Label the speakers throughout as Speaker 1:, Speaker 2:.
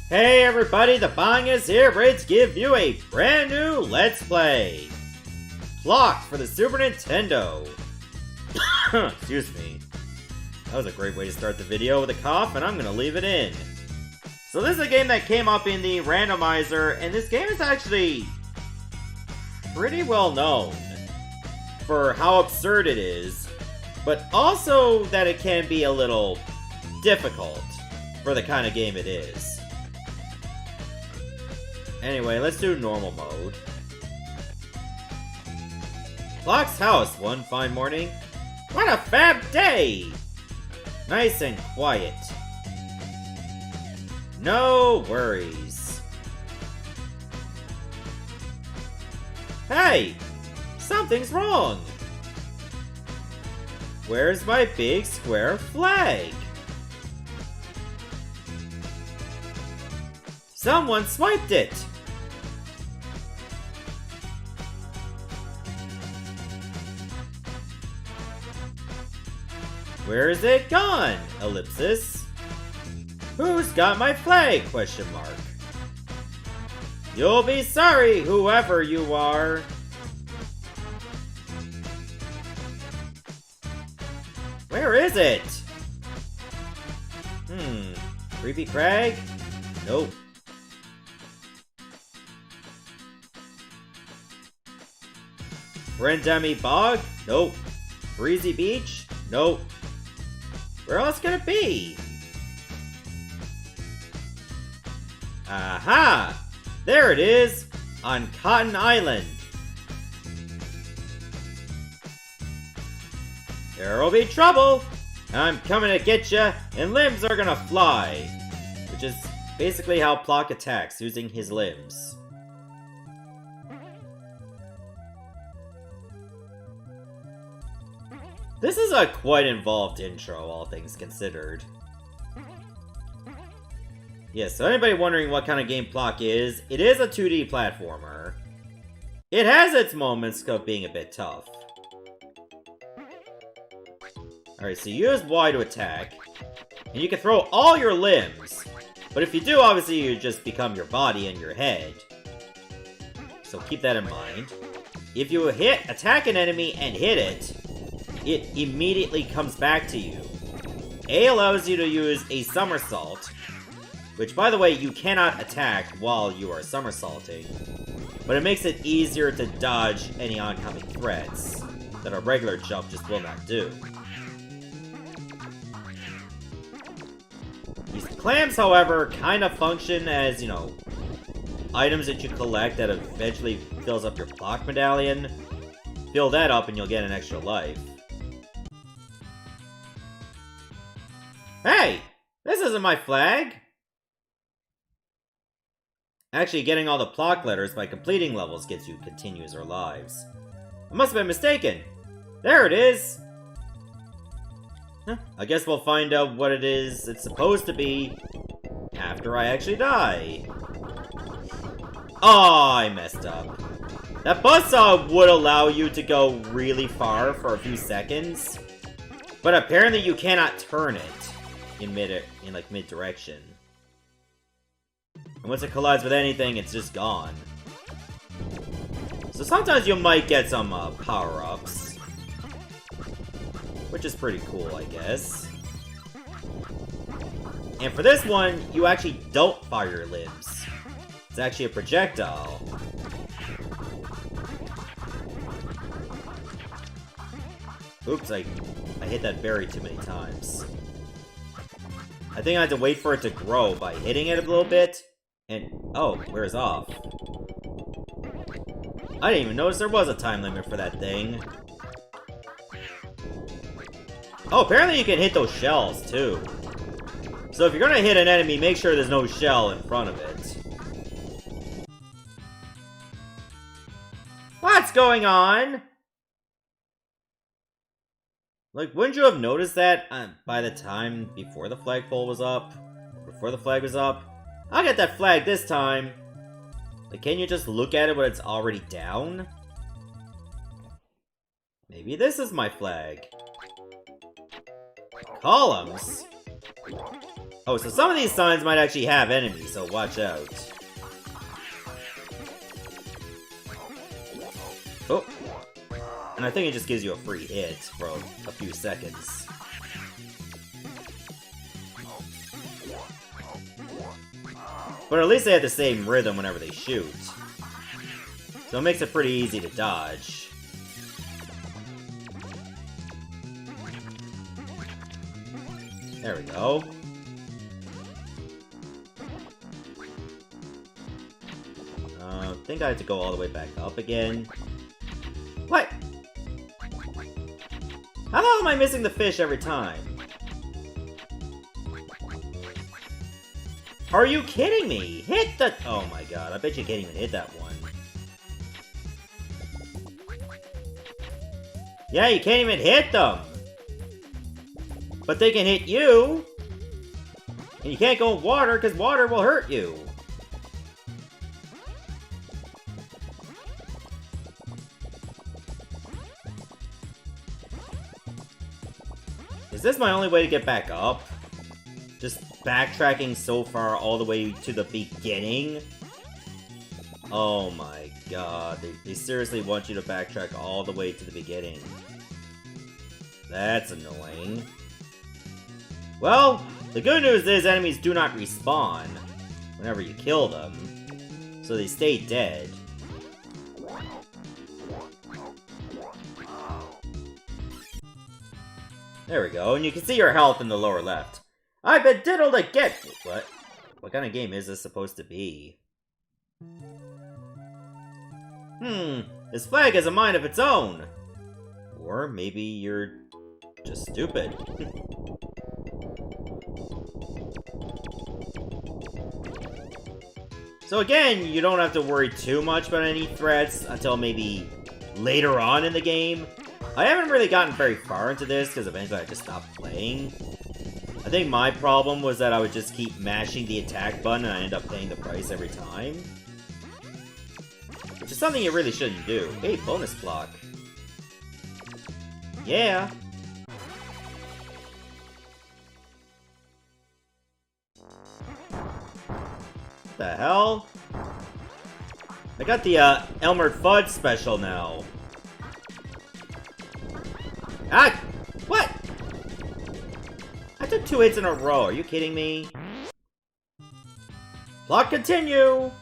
Speaker 1: Hey everybody, the Bang is here, ready to give you a brand new Let's Play. Plok for the Super Nintendo. Excuse me. That was a great way to start the video with a cough, and I'm gonna leave it in. So this is a game that came up in the randomizer, and this game is actually pretty well known for how absurd it is, but also that it can be a little difficult for the kind of game it is. Anyway, let's do normal mode. Plok's house one fine morning. What a fab day! Nice and quiet. No worries. Hey! Something's wrong! Where's my big square flag? Someone swiped it! Where is it gone? Ellipsis. Who's got my flag? Question mark. You'll be sorry, whoever you are. Where is it? Creepy Crag? Nope. Brendemi Bog? Nope. Breezy Beach? Nope. Where else could it be? Aha! There it is! On Cotton Island. There'll be trouble! I'm coming to get ya, and limbs are gonna fly! Which is basically how Plok attacks, using his limbs. This is a quite involved intro, all things considered. Yeah, so anybody wondering what kind of game Plok is, it is a 2D platformer. It has its moments of being a bit tough. Alright, so you use Y to attack, and you can throw all your limbs. But if you do, obviously you just become your body and your head. So keep that in mind. If you attack an enemy and hit it, it immediately comes back to you. A allows you to use a somersault, which, by the way, you cannot attack while you are somersaulting, but it makes it easier to dodge any oncoming threats that a regular jump just will not do. These clams, however, kind of function as, you know, items that you collect that eventually fills up your Plok medallion. Fill that up and you'll get an extra life. Hey! This isn't my flag! Actually, getting all the Plok letters by completing levels gets you continues or lives. I must have been mistaken! There it is! Huh, I guess we'll find out what it is it's supposed to be after I actually die. Oh, I messed up. That buzzsaw would allow you to go really far for a few seconds, but apparently you cannot turn it in mid-direction. And once it collides with anything, it's just gone. So sometimes you might get some power-ups, which is pretty cool, I guess. And for this one, you actually don't fire your limbs. It's actually a projectile. Oops, I hit that berry too many times. I think I had to wait for it to grow by hitting it a little bit, and oh, wears off. I didn't even notice there was a time limit for that thing. Oh, apparently you can hit those shells, too. So if you're gonna hit an enemy, make sure there's no shell in front of it. What's going on? Like, wouldn't you have noticed that by the time before the flagpole was up? Before the flag was up? I'll get that flag this time! Like, can you just look at it when it's already down? Maybe this is my flag. Columns? Oh, so some of these signs might actually have enemies, so watch out. Oh. And I think it just gives you a free hit for a few seconds. But at least they have the same rhythm whenever they shoot. So it makes it pretty easy to dodge. There we go. I think I have to go all the way back up again. What? How the hell am I missing the fish every time? Are you kidding me? Hit the... Oh my god, I bet you can't even hit that one. Yeah, you can't even hit them! But they can hit you! And you can't go in water, because water will hurt you! Is this my only way to get back up? Just backtracking so far all the way to the beginning? Oh my god, they seriously want you to backtrack all the way to the beginning. That's annoying. Well, the good news is enemies do not respawn whenever you kill them, so they stay dead. There we go, and you can see your health in the lower left. I've been diddled again! What? What kind of game is this supposed to be? This flag has a mind of its own! Or maybe you're just stupid. So again, you don't have to worry too much about any threats until maybe later on in the game. I haven't really gotten very far into this because eventually I just stopped playing. I think my problem was that I would just keep mashing the attack button and I end up paying the price every time. Which is something you really shouldn't do. Hey, bonus block. Yeah. What the hell? I got the Elmer Fudd special now. Ah! What? I took 2 hits in a row. Are you kidding me? Plot continue!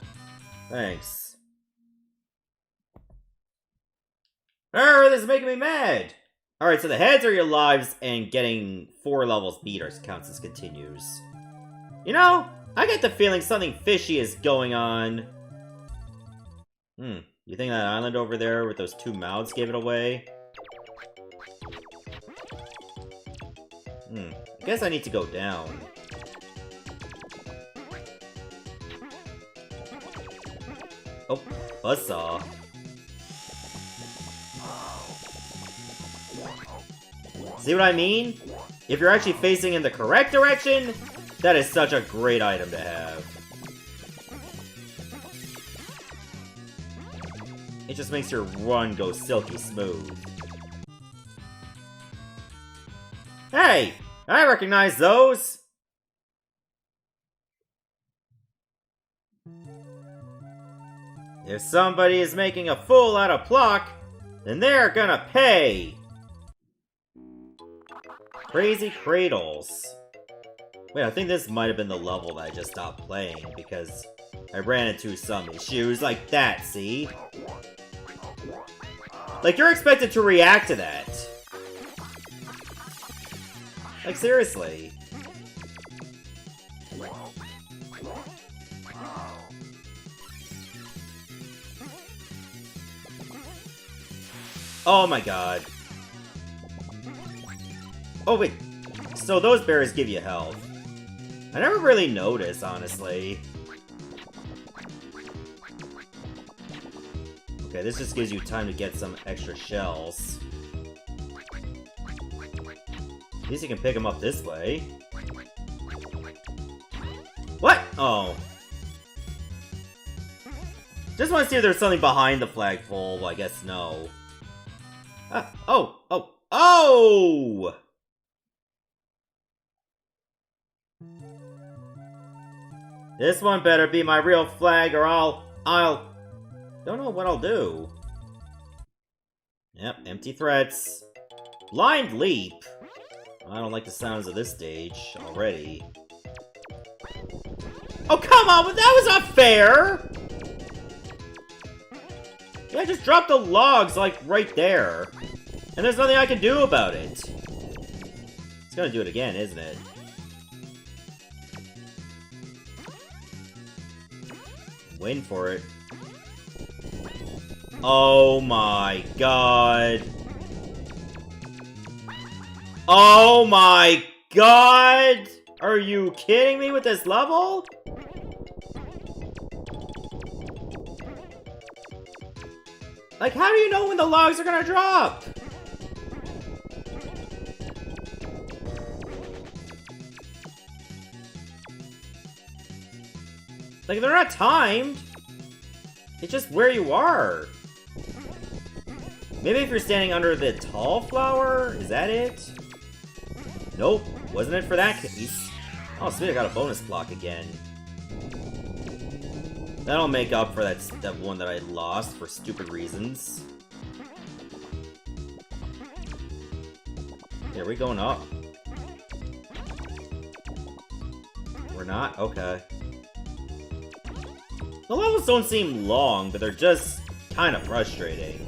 Speaker 1: Thanks. This is making me mad! Alright, so the heads are your lives, and getting 4 levels beat counts as continues. You know, I get the feeling something fishy is going on. You think that island over there with those 2 mouths gave it away? I guess I need to go down. Oh, buzzsaw. See what I mean? If you're actually facing in the correct direction, that is such a great item to have. It just makes your run go silky smooth. Hey! I recognize those! If somebody is making a fool out of Plok, then they're gonna pay! Crazy Cradles. Wait, I think this might have been the level that I just stopped playing, because I ran into some issues like that, see? Like, you're expected to react to that. Like, seriously. Oh my god. Oh wait, so those berries give you health. I never really noticed, honestly. Okay, this just gives you time to get some extra shells. At least you can pick them up this way. What? Oh. Just want to see if there's something behind the flagpole. Well, I guess no. Oh! This one better be my real flag or I'll... Don't know what I'll do. Yep, empty threats. Blind leap. I don't like the sounds of this stage already. Oh, come on! But that was not fair! Yeah, just drop the logs, like, right there. And there's nothing I can do about it. It's gonna do it again, isn't it? Waiting for it. Oh my god. Oh my god! Are you kidding me with this level? Like, how do you know when the logs are gonna drop? Like, they're not timed. It's just where you are. Maybe if you're standing under the tall flower? Is that it? Nope. Wasn't it for that case. Oh, sweet, I got a bonus block again. That'll make up for that one that I lost for stupid reasons. Here, are we going up? We're not? Okay. The levels don't seem long, but they're just kind of frustrating.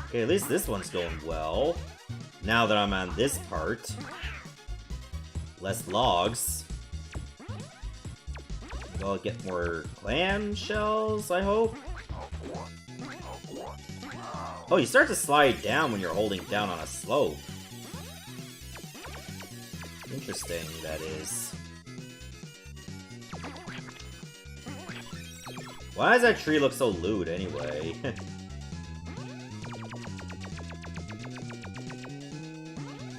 Speaker 1: Okay, at least this one's going well. Now that I'm on this part. Less logs. I'll get more clam shells, I hope. Oh, you start to slide down when you're holding down on a slope. Interesting, that is. Why does that tree look so lewd, anyway?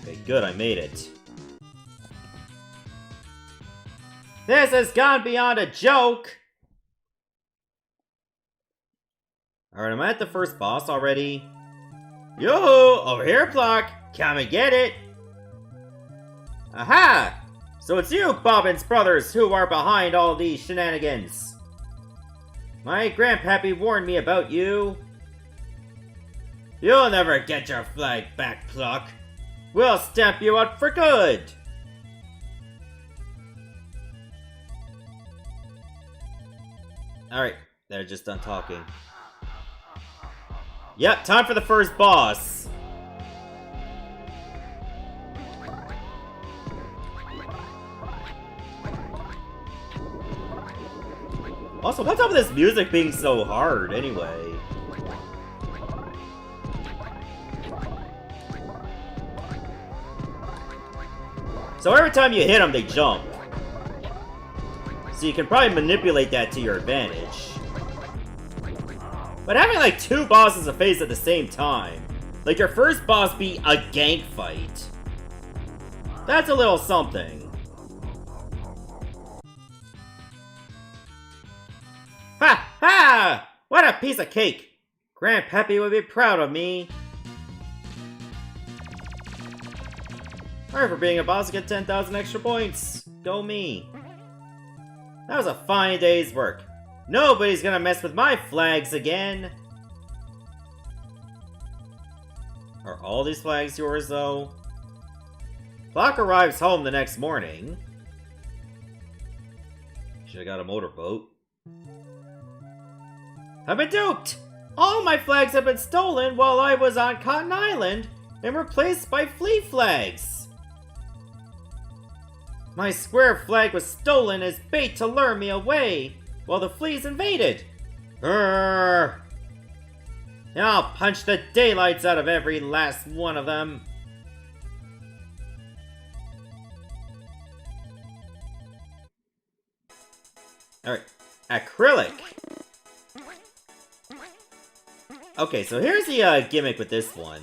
Speaker 1: Okay, good, I made it. This has gone beyond a joke! Alright, am I at the first boss already? Yoo-hoo! Over here, Plok! Come and get it! Aha! So it's you, Bobbin's brothers, who are behind all these shenanigans. My grandpappy warned me about you. You'll never get your flag back, Plok. We'll stamp you out for good! Alright, they're just done talking. Yep, time for the first boss. Also, what's up with this music being so hard, anyway? So every time you hit them, they jump. So you can probably manipulate that to your advantage. But having like two bosses to face at the same time, like your first boss be a gank fight, that's a little something. Ha ha! What a piece of cake! Grandpappy would be proud of me. Alright, for being a boss, I get 10,000 extra points. Go me. That was a fine day's work. Nobody's gonna mess with my flags again! Are all these flags yours, though? Plok arrives home the next morning. Should've got a motorboat. I've been duped! All my flags have been stolen while I was on Cotton Island and replaced by flea flags! My square flag was stolen as bait to lure me away while the fleas invaded. Grrr. And I'll punch the daylights out of every last one of them. Alright, acrylic. Okay, so here's the gimmick with this one.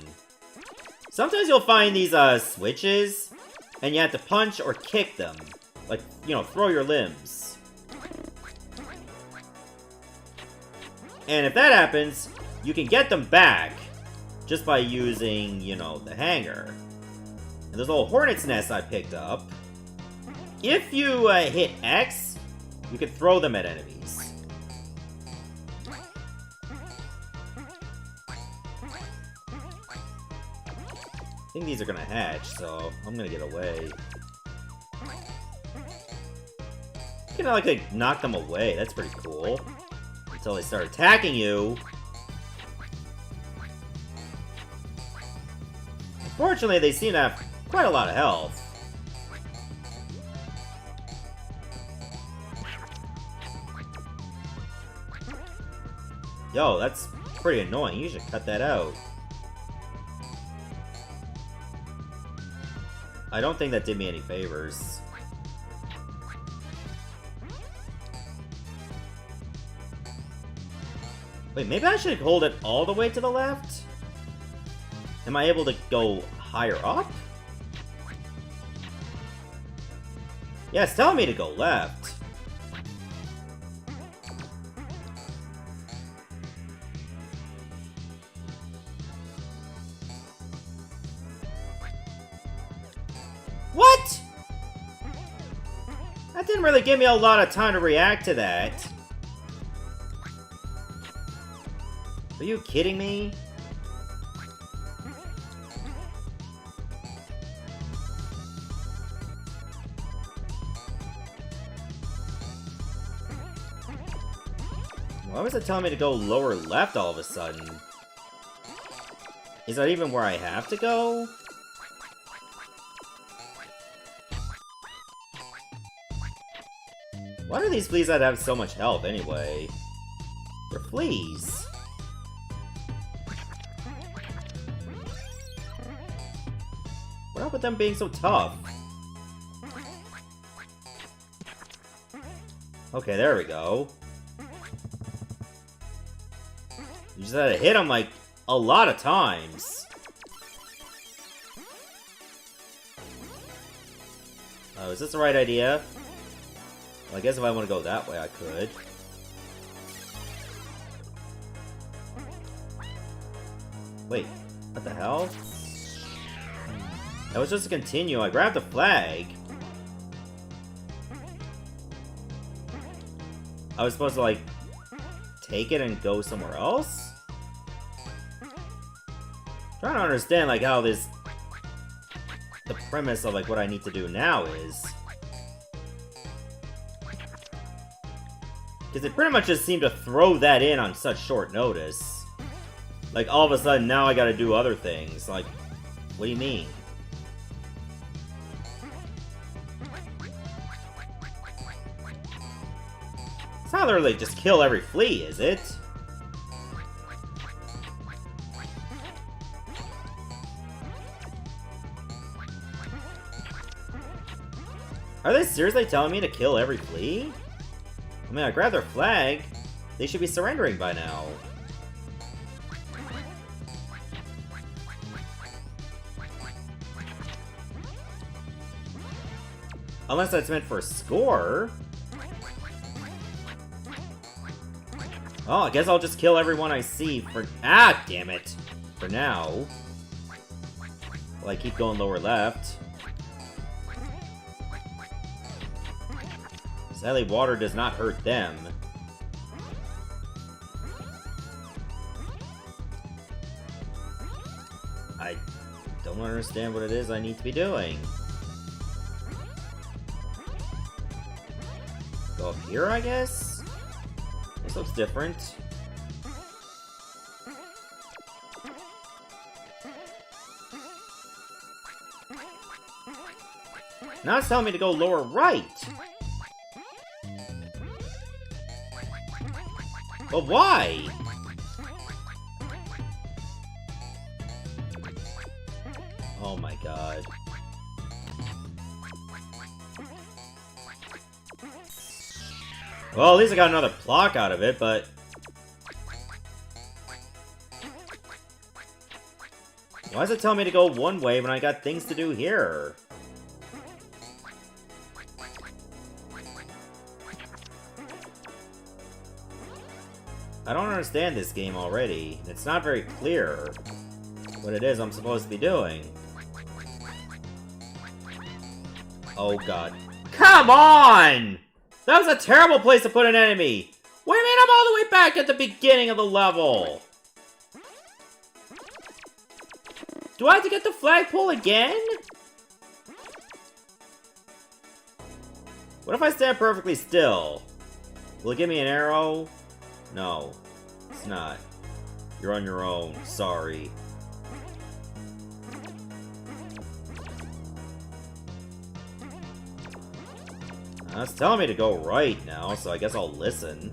Speaker 1: Sometimes you'll find these switches, and you have to punch or kick them. Like, you know, throw your limbs. And if that happens, you can get them back just by using, you know, the hanger. And those little hornet's nests I picked up, if you hit X, you can throw them at enemies. I think these are gonna hatch, so I'm gonna get away. You can like knock them away, that's pretty cool. Until they start attacking you. Unfortunately, they seem to have quite a lot of health. Yo, that's pretty annoying. You should cut that out. I don't think that did me any favors. Wait, maybe I should hold it all the way to the left? Am I able to go higher up? Yeah, it's telling me to go left. What? That didn't really give me a lot of time to react to that. Are you kidding me? Why was it telling me to go lower left all of a sudden? Is that even where I have to go? Why do these fleas that have so much health anyway? They're fleas. What up with them being so tough? Okay, there we go. You just had to hit them like a lot of times. Oh, is this the right idea? Well, I guess if I want to go that way, I could. Wait, what the hell? That was just a continue. I grabbed the flag. I was supposed to, like, take it and go somewhere else? Trying to understand, like, how this... the premise of, like, what I need to do now is... Because it pretty much just seemed to throw that in on such short notice. Like, all of a sudden, now I gotta do other things. Like, what do you mean? It's not literally just kill every flea, is it? Are they seriously telling me to kill every flea? I mean, I grabbed their flag. They should be surrendering by now. Unless that's meant for a score. Oh, I guess I'll just kill everyone I see for... Ah, damn it! For now. Well, I keep going lower left. Sadly, water does not hurt them. I don't understand what it is I need to be doing. Go up here, I guess? This looks different. Now it's telling me to go lower right! But why? Oh my god. Well, at least I got another Plok out of it, but... Why does it tell me to go one way when I got things to do here? I don't understand this game already. It's not very clear what it is I'm supposed to be doing. Oh god. Come on! That was a terrible place to put an enemy! What do you mean I'm all the way back at the beginning of the level? Do I have to get the flagpole again? What if I stand perfectly still? Will it give me an arrow? No, it's not. You're on your own. Sorry. It's telling me to go right now, so I guess I'll listen.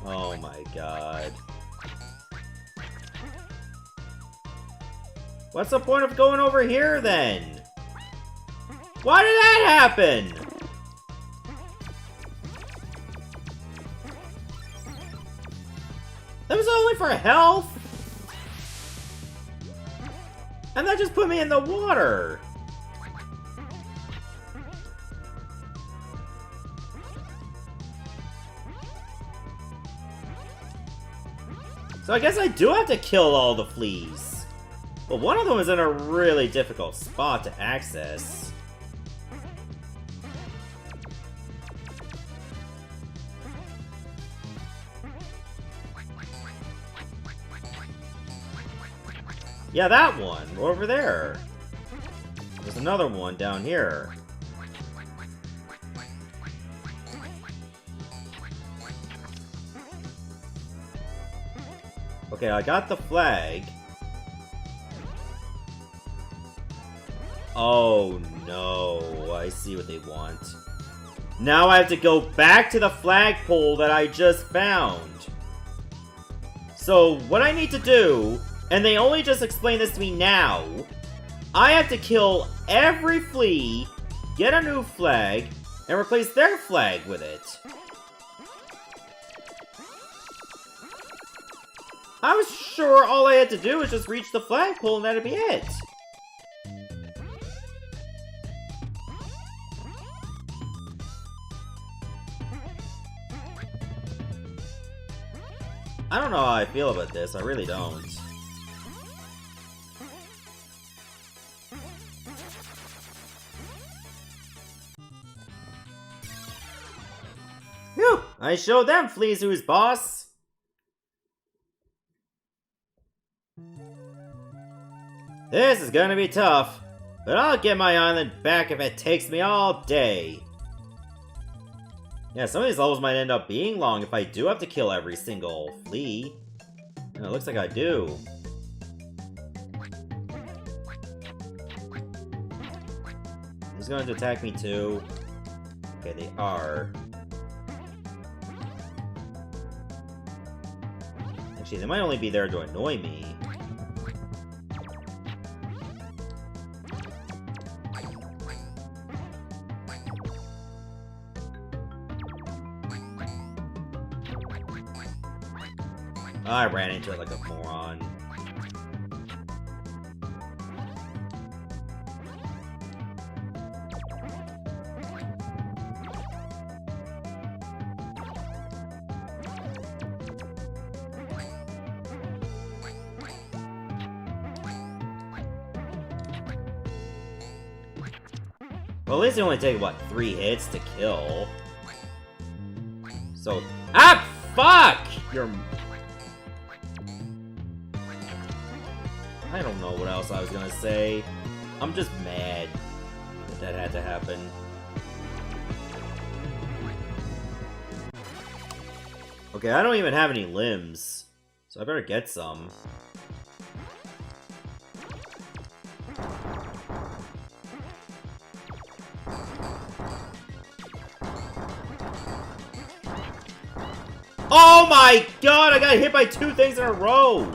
Speaker 1: Oh my god. What's the point of going over here, then? Why did that happen? That was only for health? And that just put me in the water! So I guess I do have to kill all the fleas. But one of them is in a really difficult spot to access. Yeah, that one, over there. There's another one down here. Okay, I got the flag. Oh no, I see what they want. Now I have to go back to the flagpole that I just found. So, what I need to do, and they only just explained this to me now, I have to kill every flea, get a new flag, and replace their flag with it. I was sure all I had to do was just reach the flagpole and that'd be it. I don't know how I feel about this, I really don't. Phew! I showed them Fleas who's boss! This is gonna be tough, but I'll get my island back if it takes me all day. Yeah, some of these levels might end up being long if I do have to kill every single flea. And it looks like I do. He's going to attack me too. Okay, they are. Actually, they might only be there to annoy me. I ran into it like a moron. Well, at least they only take, what, 3 hits to kill. So... Ah! Fuck! You're... I don't know what else I was gonna say. I'm just mad that that had to happen. Okay, I don't even have any limbs, so I better get some. Oh my god, I got hit by 2 things in a row!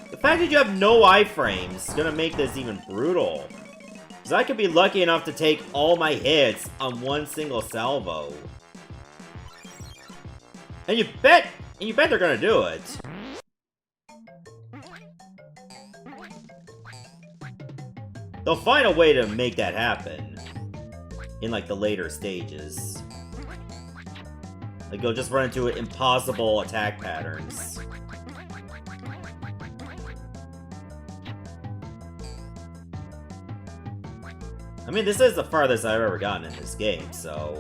Speaker 1: The fact that you have no iframes is gonna make this even brutal. Because I could be lucky enough to take all my hits on one single salvo. And you bet they're gonna do it. They'll find a way to make that happen. in, like, the later stages. Like, you'll just run into impossible attack patterns. I mean, this is the farthest I've ever gotten in this game, so...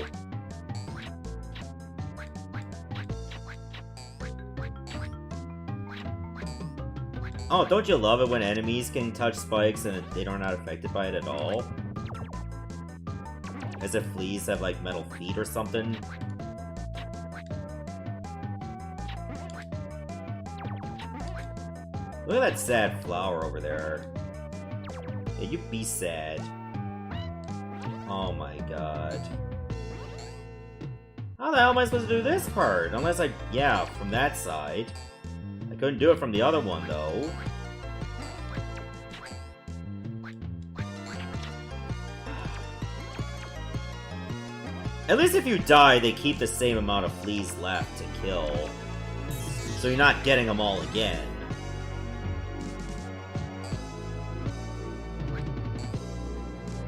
Speaker 1: Oh, don't you love it when enemies can touch spikes and they are not affected by it at all? As if fleas have, like, metal feet or something. Look at that sad flower over there. Yeah, you be sad. Oh my god. How the hell am I supposed to do this part? Unless I... yeah, from that side. I couldn't do it from the other one, though. At least if you die, they keep the same amount of fleas left to kill. So you're not getting them all again.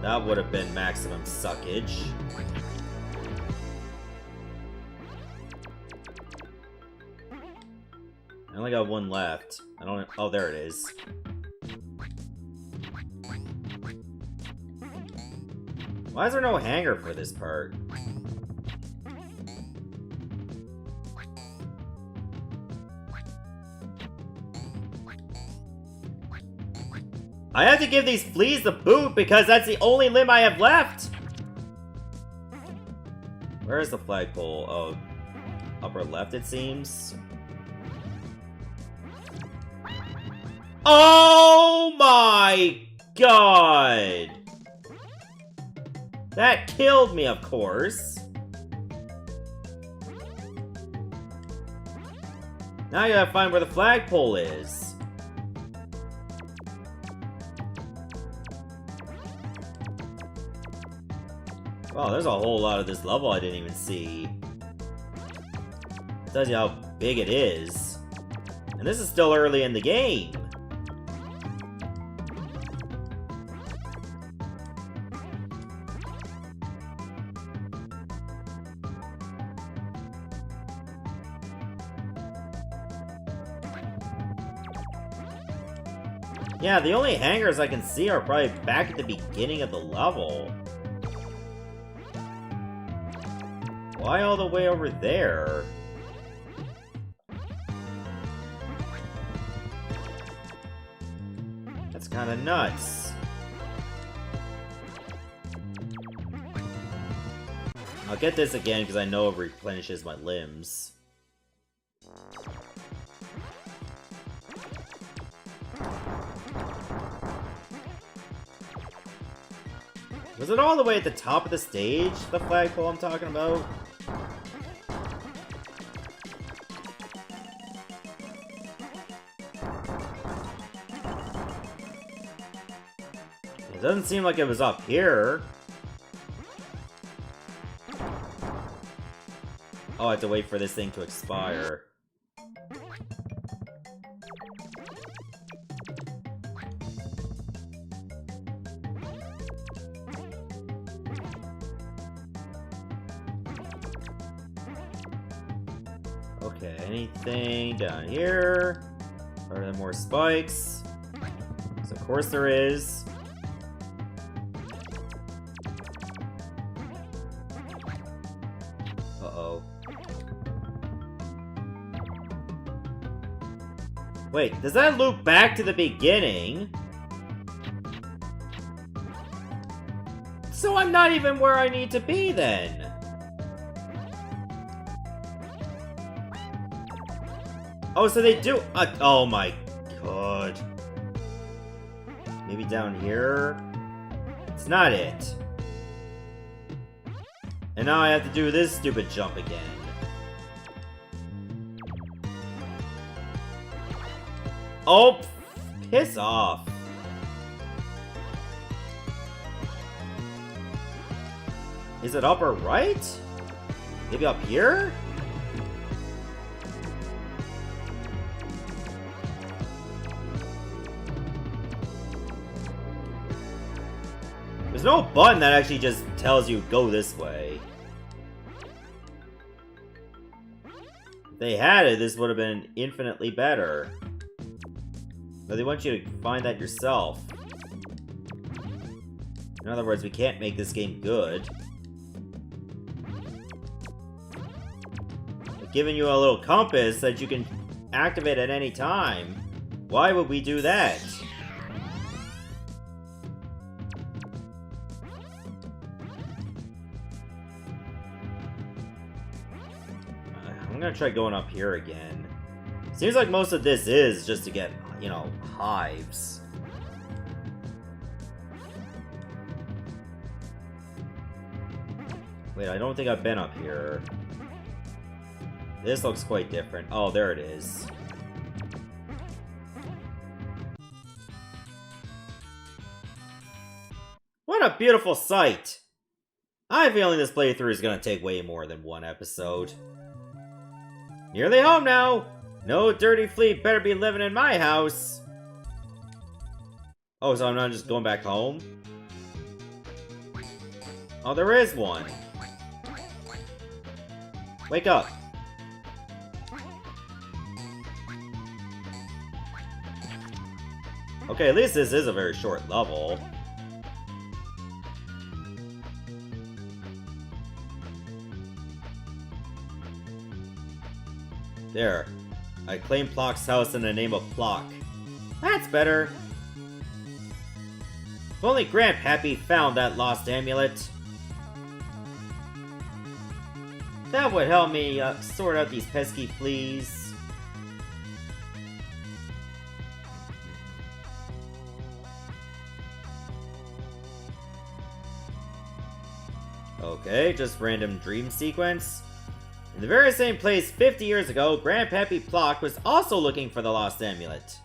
Speaker 1: That would have been maximum suckage. I only got one left. I don't... oh, there it is. Why is there no hanger for this part? I have to give these fleas the boot because that's the only limb I have left! Where is the flagpole? Oh, upper left, it seems. Oh my god! That killed me, of course. Now you gotta find where the flagpole is. Wow, there's a whole lot of this level I didn't even see. It tells you how big it is. And this is still early in the game. Yeah, the only hangers I can see are probably back at the beginning of the level. Why all the way over there? That's kind of nuts. I'll get this again because I know it replenishes my limbs. Was it all the way at the top of the stage, the flagpole I'm talking about? It doesn't seem like it was up here. Oh, I have to wait for this thing to expire. Okay, anything down here? Are there more spikes? So of course there is. Uh-oh. Wait, does that loop back to the beginning? So I'm not even where I need to be then. Oh, so they do... oh my god. Maybe down here? It's not it. And now I have to do this stupid jump again. Oh, piss off. Is it up or right? Maybe up here? There's There's no button that actually just tells you go this way. If they had it, this would have been infinitely better. But they want you to find that yourself. In other words, we can't make this game good. We've given you a little compass that you can activate at any time. Why would we do that? I'm gonna try going up here again. Seems like most of this is just to get, you know, hives. Wait, I don't think I've been up here. This looks quite different. Oh, there it is. What a beautiful sight! I have a feeling this playthrough is gonna take way more than one episode. Nearly home now! No dirty flea better be living in my house! Oh, so I'm not just going back home? Oh, there is one! Wake up! Okay, at least this is a very short level. There. I claim Plok's house in the name of Plok. That's better. If only Grandpappy found that lost amulet. That would help me sort out these pesky fleas. Okay, just random dream sequence. In the very same place 50 years ago, Grandpappy Plok was also looking for the lost amulet.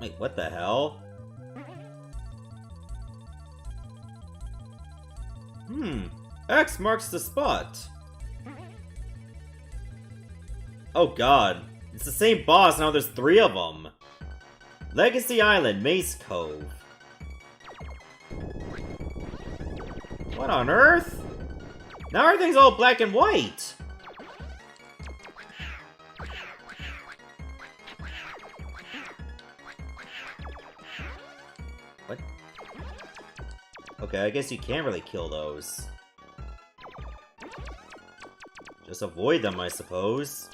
Speaker 1: Wait, what the hell? X marks the spot. Oh god, it's the same boss, now there's 3 of them. Legacy Island, Mace Cove. What on earth? Now everything's all black and white. What? Okay, I guess you can't really kill those. Just avoid them, I suppose.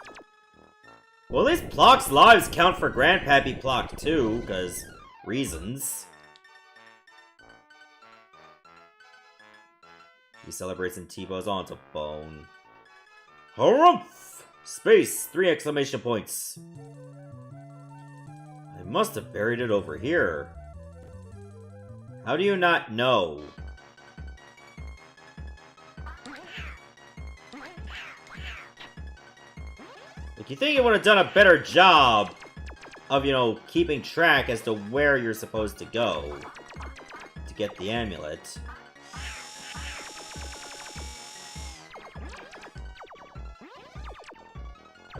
Speaker 1: Well, at least Plok's lives count for Grandpappy Plok too, because reasons. He celebrates and T-bows onto bone. Harumph! Space! 3 exclamation points. I must have buried it over here. How do you not know? Like, you think you would have done a better job of, you know, keeping track as to where you're supposed to go to get the amulet.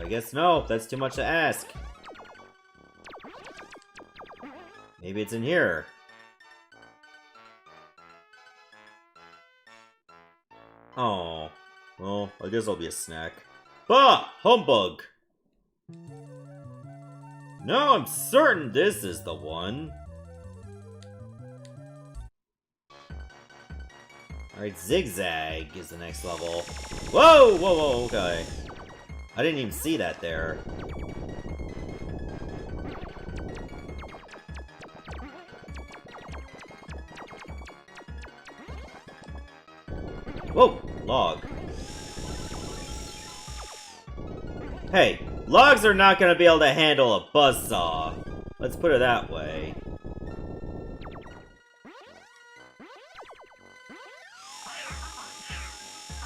Speaker 1: I guess no, that's too much to ask. Maybe it's in here. Oh, well, I guess I'll be a snack. Bah! Humbug! No, I'm certain this is the one. Alright, Zigzag is the next level. Whoa! Whoa, whoa, okay. I didn't even see that there. Whoa! Log. Hey, logs are not gonna be able to handle a buzzsaw. Let's put it that way.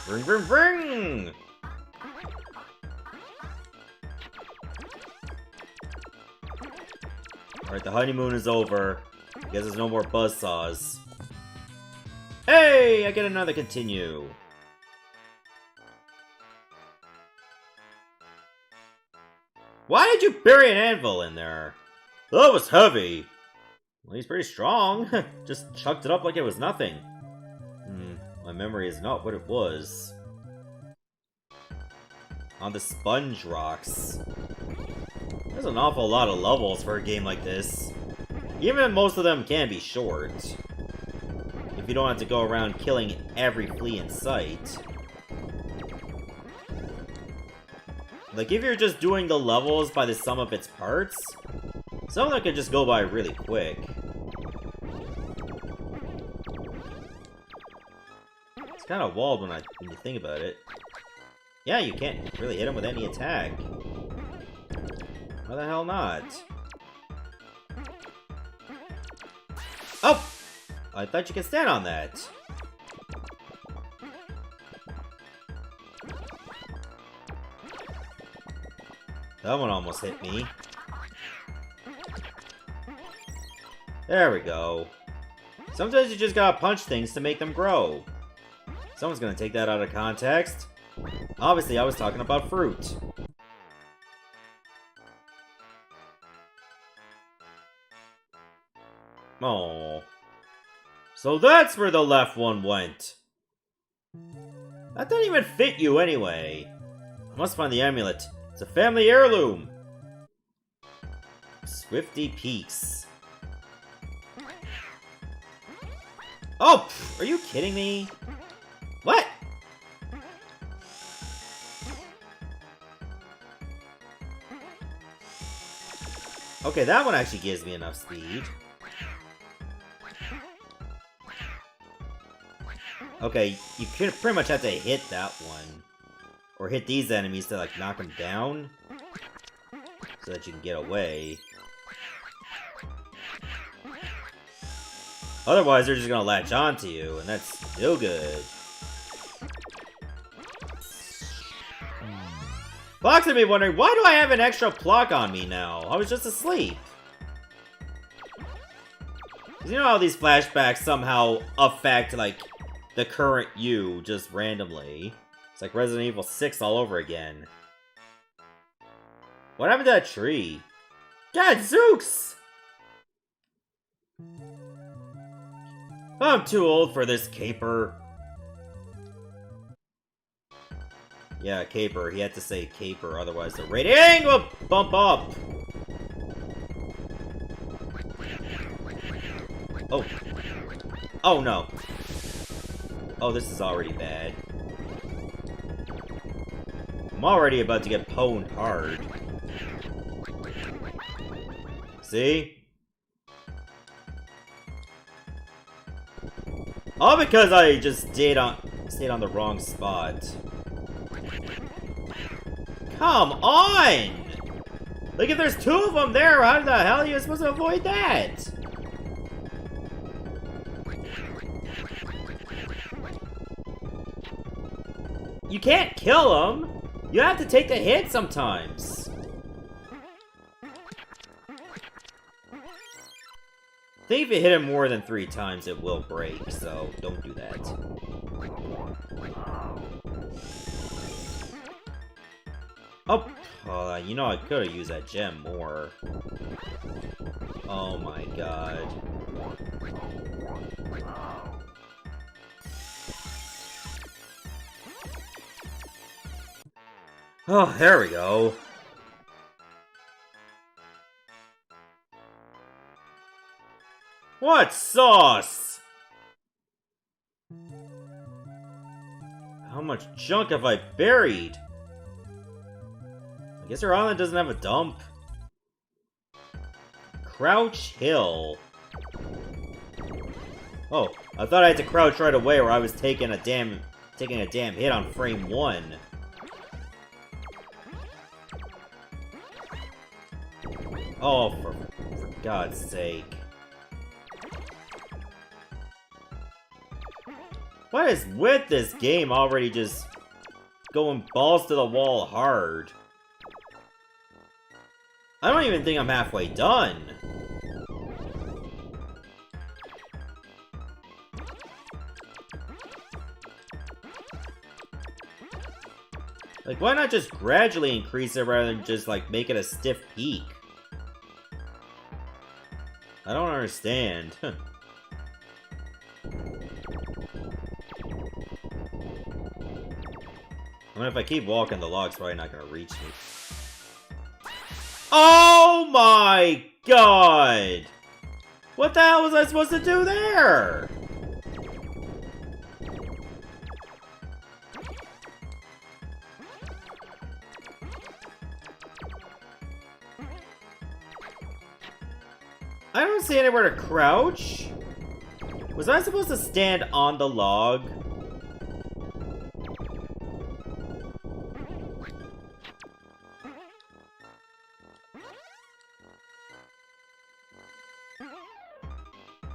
Speaker 1: Bring, bring, bring! Alright, the honeymoon is over. I guess there's no more buzzsaws. Hey! I get another continue. Why did you bury an anvil in there? That was heavy. Well, he's pretty strong. Just chucked it up like it was nothing. My memory is not what it was. On the sponge rocks. There's an awful lot of levels for a game like this. Even most of them can be short. If you don't have to go around killing every flea in sight. Like, if you're just doing the levels by the sum of its parts, some of them can just go by really quick. It's kind of walled when you think about it. Yeah, you can't really hit him with any attack. Why the hell not? Oh! I thought you could stand on that. That one almost hit me. There we go. Sometimes you just gotta punch things to make them grow. Someone's gonna take that out of context. Obviously, I was talking about fruit. Oh. So that's where the left one went. That didn't even fit you anyway. I must find the amulet. It's a family heirloom. Swifty Peaks. Oh, are you kidding me? What? Okay, that one actually gives me enough speed. Okay, you pretty much have to hit that one. Or hit these enemies to, like, knock them down. So that you can get away. Otherwise, they're just gonna latch onto you, and that's no good. Plok's gonna be wondering, why do I have an extra Plok on me now? I was just asleep. 'Cause you know how these flashbacks somehow affect, like, the current you, just randomly. It's like Resident Evil 6 all over again. What happened to that tree? Gadzooks! I'm too old for this caper. Yeah, caper. He had to say caper, otherwise the rating will bump up. Oh. Oh, no. Oh, this is already bad. I'm already about to get pwned hard. See? All because I just stayed on the wrong spot. Come on! Like, if there's two of them there, how the hell are you supposed to avoid that? You can't kill them! You have to take the hit sometimes! I think if you hit him more than 3 times, it will break, so don't do that. Oh, you know I could have used that gem more. Oh my god. Oh, there we go. What sauce? How much junk have I buried? I guess our island doesn't have a dump. Crouch Hill. Oh, I thought I had to crouch right away or I was taking a damn hit on frame 1. Oh, for God's sake. What is with this game already just going balls to the wall hard? I don't even think I'm halfway done. Like, why not just gradually increase it rather than just, like, make it a stiff peak? I don't understand. I mean, if I keep walking, the log's probably not gonna reach me. Oh my god! What the hell was I supposed to do there? I don't see anywhere to crouch. Was I supposed to stand on the log?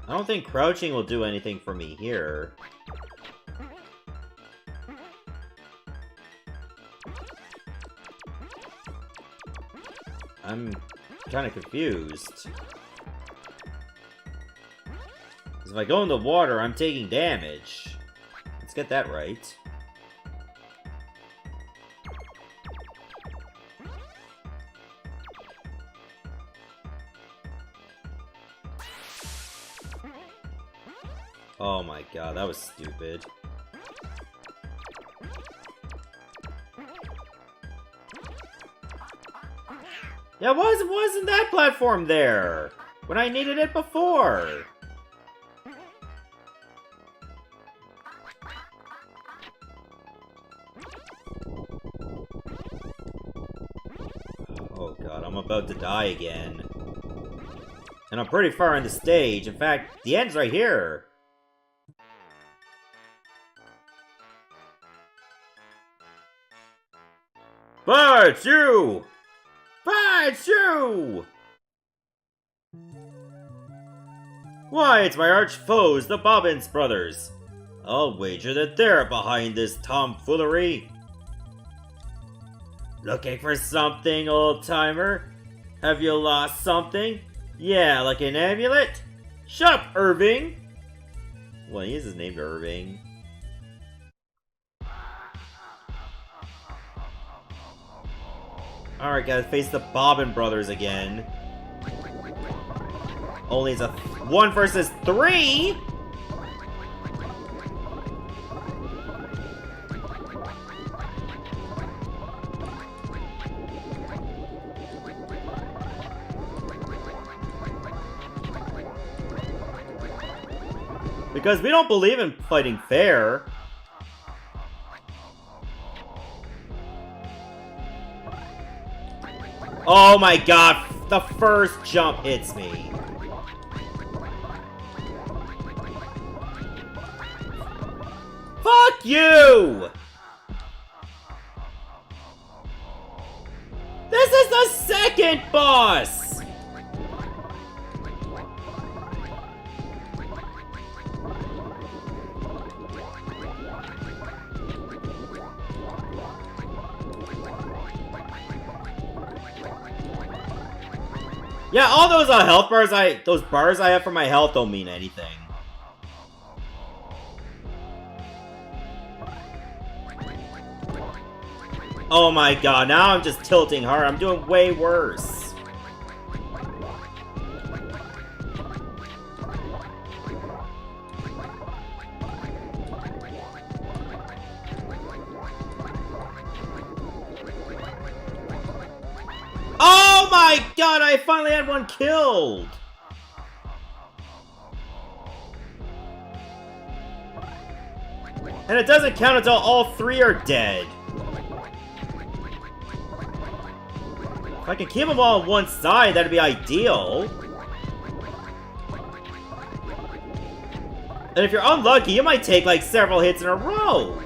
Speaker 1: I don't think crouching will do anything for me here. I'm kind of confused. Because if I go in the water, I'm taking damage. Let's get that right. Oh my god, that was stupid. Yeah, why wasn't that platform there? When I needed it before? Oh god, I'm about to die again. And I'm pretty far in the stage. In fact, the end's right here. But you! But you! Why, it's my arch foes, the Bobbins brothers. I'll wager that they're behind this tomfoolery. Looking for something, old-timer? Have you lost something? Yeah, like an amulet? Shut up, Irving! Well, he is his name Irving. Alright guys, face the Bobbin brothers again. Only it's a 1 versus 3! Because we don't believe in fighting fair. Oh my god, the first jump hits me. Fuck you! This is the second boss! Yeah, all those health bars those bars I have for my health don't mean anything. Oh my god, now I'm just tilting hard. I'm doing way worse. Oh my god, I finally had one killed! And it doesn't count until all 3 are dead. If I can keep them all on one side, that'd be ideal. And if you're unlucky, you might take like several hits in a row.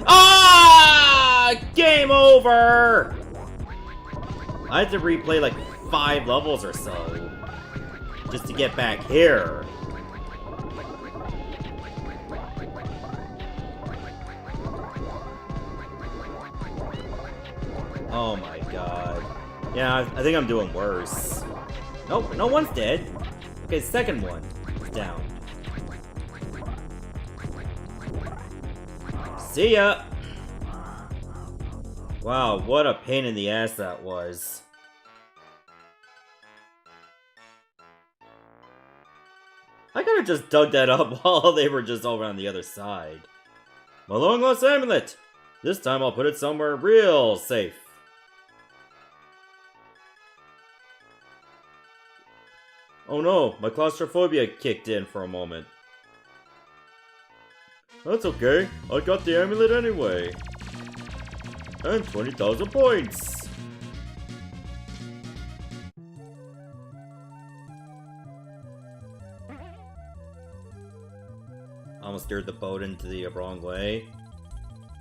Speaker 1: Ah! Game over! I had to replay like 5 levels or so just to get back here. Oh my god. Yeah, I think I'm doing worse. Nope, no one's dead. Okay, second one is down. See ya! Wow, what a pain in the ass that was. I could've just dug that up while they were just over on the other side. My long-lost amulet! This time I'll put it somewhere real safe. Oh no, my claustrophobia kicked in for a moment. That's okay, I got the amulet anyway. And 20,000 points! Almost steered the boat into the wrong way.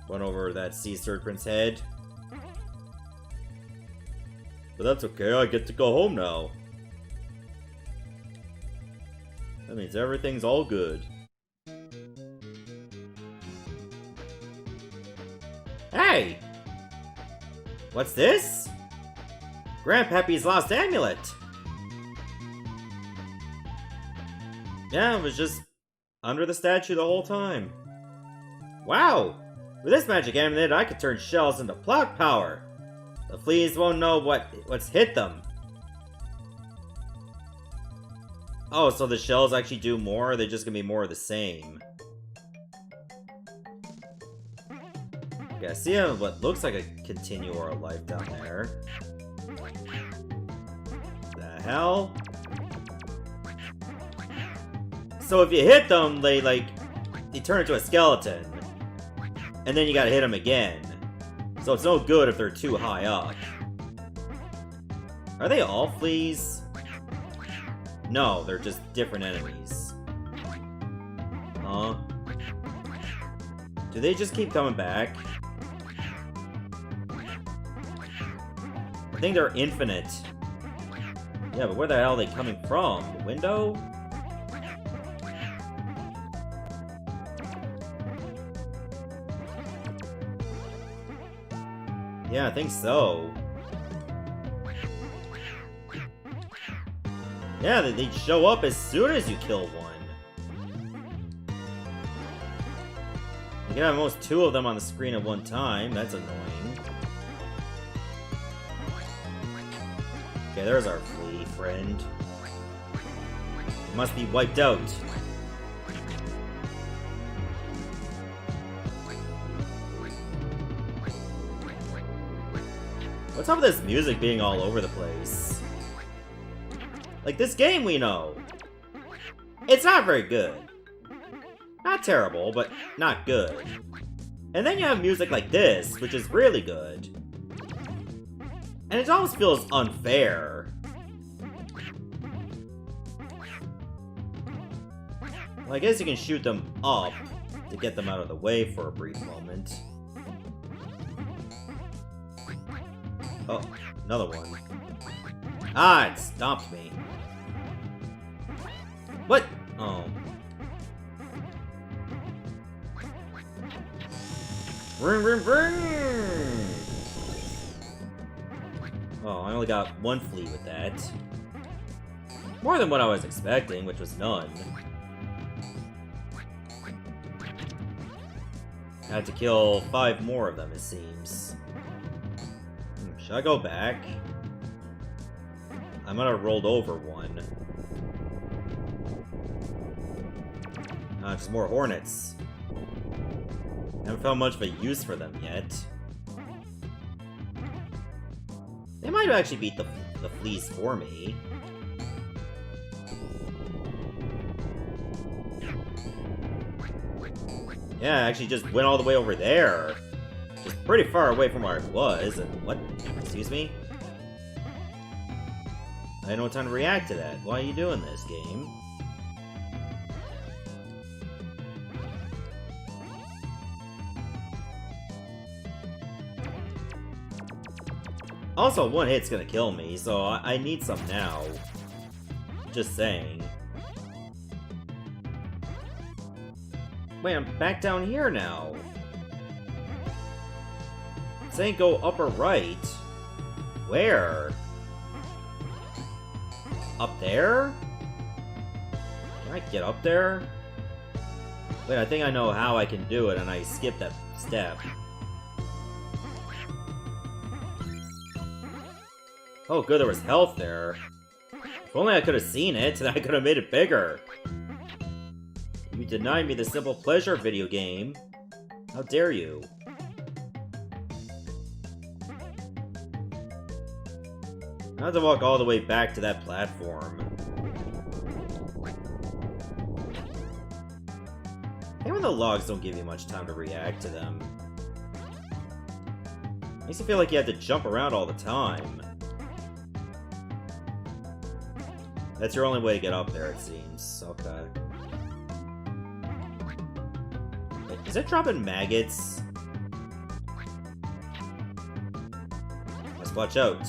Speaker 1: Went over that sea serpent's head. But that's okay, I get to go home now. That means everything's all good. Hey! What's this? Grandpappy's lost amulet! Yeah, it was just under the statue the whole time. Wow! With this magic amulet, I could turn shells into Plok power! The fleas won't know what's hit them. Oh, so the shells actually do more, or are they just gonna be more of the same? Okay, I see what looks like a continual life down there. The hell? So if you hit them, they turn into a skeleton. And then you gotta hit them again. So it's no good if they're too high up. Are they all fleas? No, they're just different enemies. Huh? Do they just keep coming back? I think they're infinite. Yeah, but where the hell are they coming from? The window? Yeah, I think so. Yeah, they show up as soon as you kill one. You can have almost 2 of them on the screen at one time. That's annoying. Okay, there's our flea friend. It must be wiped out. What's up with this music being all over the place? Like, this game we know. It's not very good. Not terrible, but not good. And then you have music like this, which is really good. And it almost feels unfair. Well, I guess you can shoot them up to get them out of the way for a brief moment. Oh, another one. Ah, it stopped me. What? Oh. Vroom, vroom, vroom! Oh, I only got 1 flea with that. More than what I was expecting, which was none. I had to kill 5 more of them, it seems. Should I go back? I might have rolled over one. Just more hornets. Haven't found much of a use for them yet. They might actually beat the fleas for me. Yeah, I actually just went all the way over there. Just pretty far away from where I was. And what? Excuse me? I had no time to react to that. Why are you doing this, game? Also, 1 hit's gonna kill me, so I need some now. Just saying. Wait, I'm back down here now. Saying go up or right. Where? Up there? Can I get up there? Wait, I think I know how I can do it, and I skipped that step. Oh, good, there was health there. If only I could have seen it, and I could have made it bigger. You denied me the simple pleasure video game. How dare you? I have to walk all the way back to that platform. Even the logs don't give you much time to react to them. Makes you feel like you have to jump around all the time. That's your only way to get up there, it seems. Okay. Wait, is it dropping maggots? Must watch out.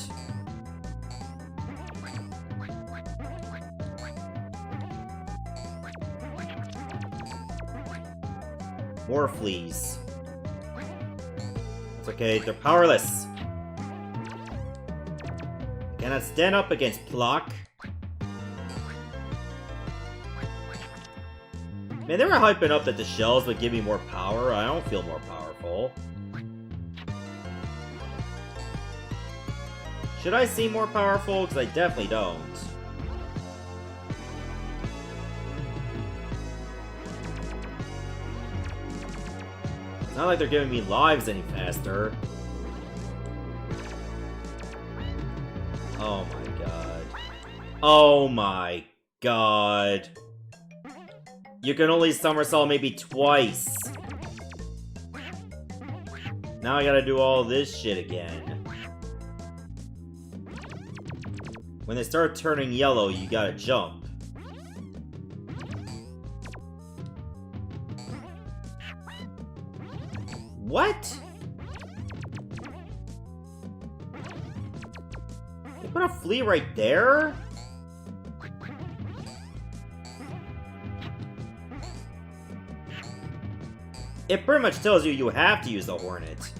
Speaker 1: More fleas. It's okay, they're powerless. I cannot stand up against Plok. Man, they were hyping up that the shells would give me more power. I don't feel more powerful. Should I seem more powerful? Because I definitely don't. It's not like they're giving me lives any faster. Oh my god. Oh my god. You can only somersault maybe twice. Now I gotta do all this shit again. When they start turning yellow, you gotta jump. What? They put a flea right there? It pretty much tells you you have to use the Hornet.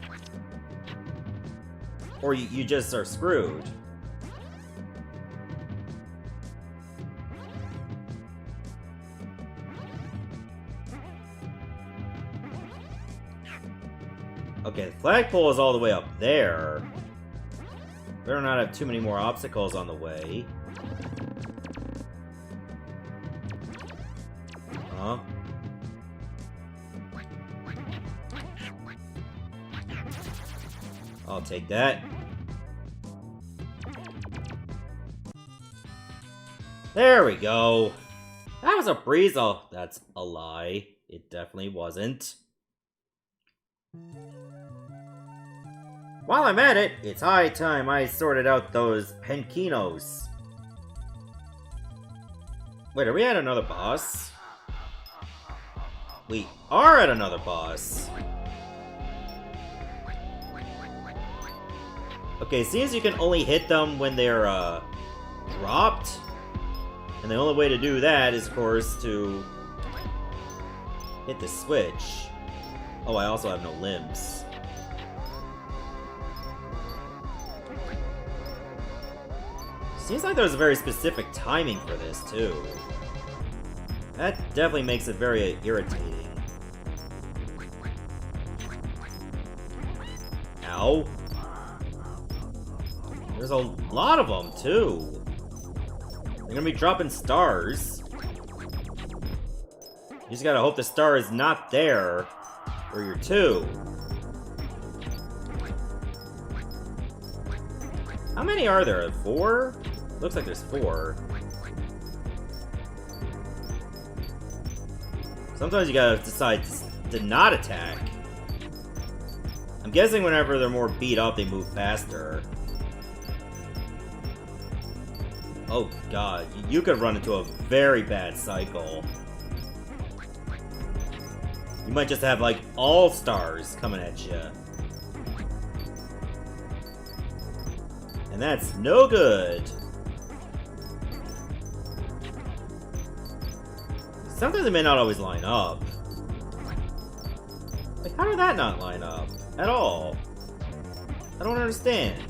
Speaker 1: Or you just are screwed. Okay, the flagpole is all the way up there. Better not have too many more obstacles on the way. Huh? I'll take that. There we go. That was a breeze. Oh, that's a lie. It definitely wasn't. While I'm at it, it's high time I sorted out those penkinos. Wait, are we at another boss? We are at another boss. Okay, seems you can only hit them when they're, dropped. And the only way to do that is, of course, to hit the switch. Oh, I also have no limbs. Seems like there's a very specific timing for this, too. That definitely makes it very irritating. Ow. There's a lot of them, too. They're gonna be dropping stars. You just gotta hope the star is not there, or you're two. How many are there? 4? Looks like there's 4. Sometimes you gotta decide to not attack. I'm guessing whenever they're more beat up, they move faster. Oh god, you could run into a very bad cycle. You might just have, like, all stars coming at you. And that's no good. Sometimes it may not always line up. Like, how did that not line up? At all? I don't understand.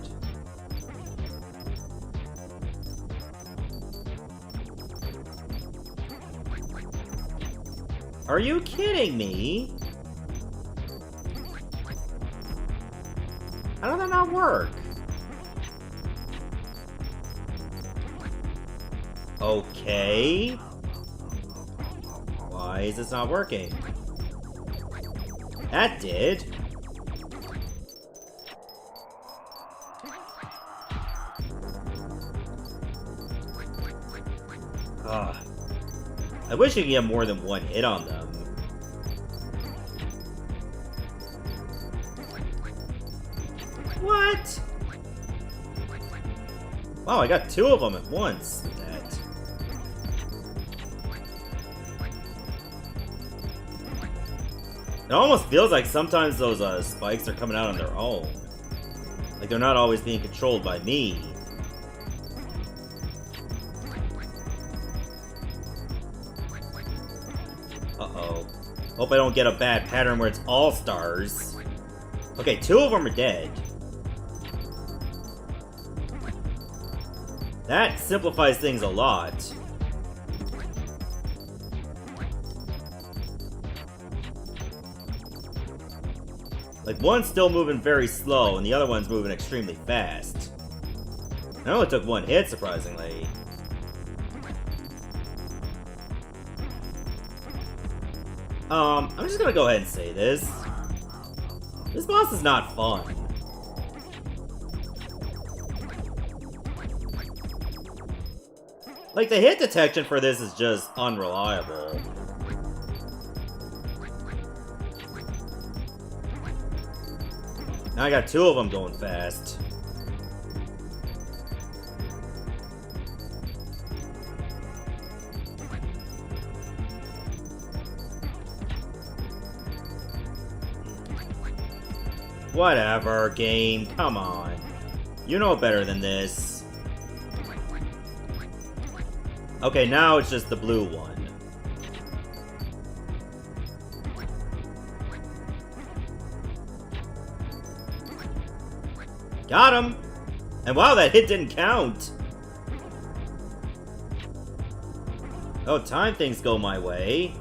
Speaker 1: Are you kidding me? How did that not work? Okay. Why is this not working? That did. Ugh. I wish you could get more than one hit on them. What? Wow, I got two of them at once. That. It almost feels like sometimes those spikes are coming out on their own. Like they're not always being controlled by me. Uh-oh. Hope I don't get a bad pattern where it's all stars. Okay, two of them are dead. That simplifies things a lot. Like, one's still moving very slow, and the other one's moving extremely fast. I only took one hit, surprisingly. I'm just gonna go ahead and say this. This boss is not fun. Like, the hit detection for this is just unreliable. Now I got two of them going fast. Whatever, game. Come on. You know better than this. Okay, now it's just the blue one. Got him! And wow, that hit didn't count! Oh, time things go my way.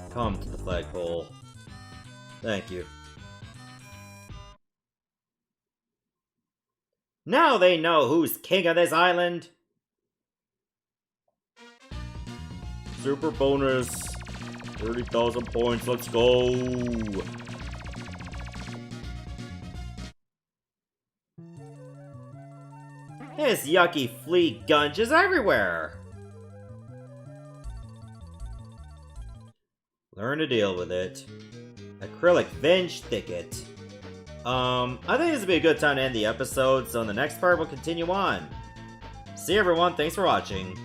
Speaker 1: Come to the flagpole. Thank you. Now they know who's king of this island! Super bonus. 30,000 points, let's go! This yucky flea gunge is everywhere! Learn to deal with it. Acrylic Venge Thicket. I think this would be a good time to end the episode, so in the next part we'll continue on. See you everyone, thanks for watching.